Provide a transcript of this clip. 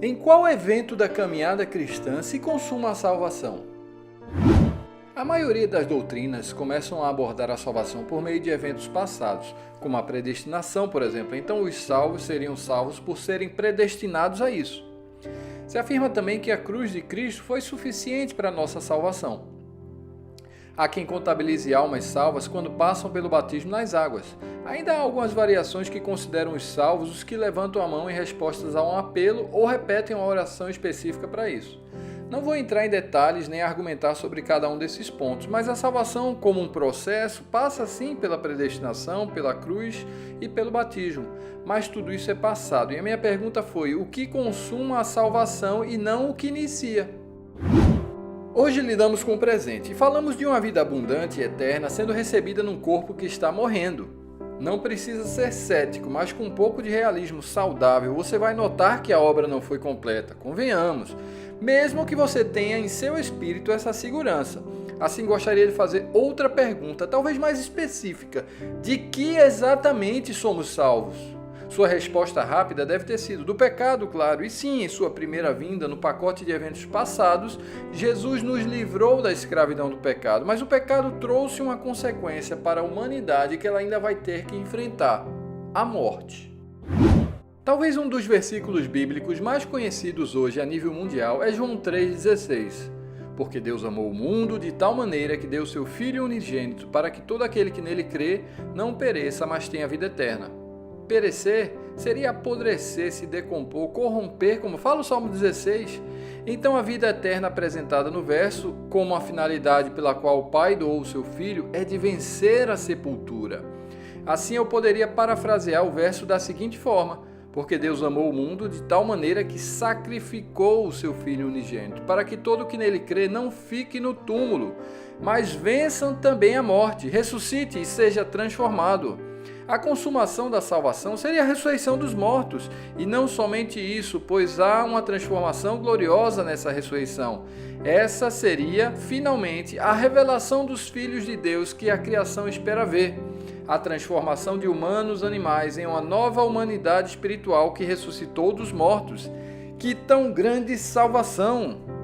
Em qual evento da caminhada cristã se consuma a salvação? A maioria das doutrinas começam a abordar a salvação por meio de eventos passados, como a predestinação, por exemplo. Então, os salvos seriam salvos por serem predestinados a isso. Se afirma também que a cruz de Cristo foi suficiente para a nossa salvação. Há quem contabilize almas salvas quando passam pelo batismo nas águas. Ainda há algumas variações que consideram os salvos os que levantam a mão em respostas a um apelo ou repetem uma oração específica para isso. Não vou entrar em detalhes nem argumentar sobre cada um desses pontos, mas a salvação, como um processo, passa sim pela predestinação, pela cruz e pelo batismo. Mas tudo isso é passado. E a minha pergunta foi: o que consuma a salvação e não o que inicia? Hoje lidamos com o presente e falamos de uma vida abundante e eterna sendo recebida num corpo que está morrendo. Não precisa ser cético, mas com um pouco de realismo saudável, você vai notar que a obra não foi completa, convenhamos, mesmo que você tenha em seu espírito essa segurança. Assim, gostaria de fazer outra pergunta, talvez mais específica: de que exatamente somos salvos? Sua resposta rápida deve ter sido do pecado, claro. E sim, em sua primeira vinda, no pacote de eventos passados, Jesus nos livrou da escravidão do pecado. Mas o pecado trouxe uma consequência para a humanidade que ela ainda vai ter que enfrentar: a morte. Talvez um dos versículos bíblicos mais conhecidos hoje a nível mundial é João 3,16. Porque Deus amou o mundo de tal maneira que deu seu Filho unigênito para que todo aquele que nele crê não pereça, mas tenha vida eterna. Perecer seria apodrecer, se decompor, corromper, como fala o Salmo 16. Então a vida eterna apresentada no verso, como a finalidade pela qual o Pai doou o seu Filho, é de vencer a sepultura. Assim eu poderia parafrasear o verso da seguinte forma: porque Deus amou o mundo de tal maneira que sacrificou o seu Filho unigênito, para que todo que nele crê não fique no túmulo, mas vençam também a morte, ressuscite e seja transformado. A consumação da salvação seria a ressurreição dos mortos, e não somente isso, pois há uma transformação gloriosa nessa ressurreição. Essa seria, finalmente, a revelação dos filhos de Deus que a criação espera ver. A transformação de humanos animais em uma nova humanidade espiritual que ressuscitou dos mortos. Que tão grande salvação!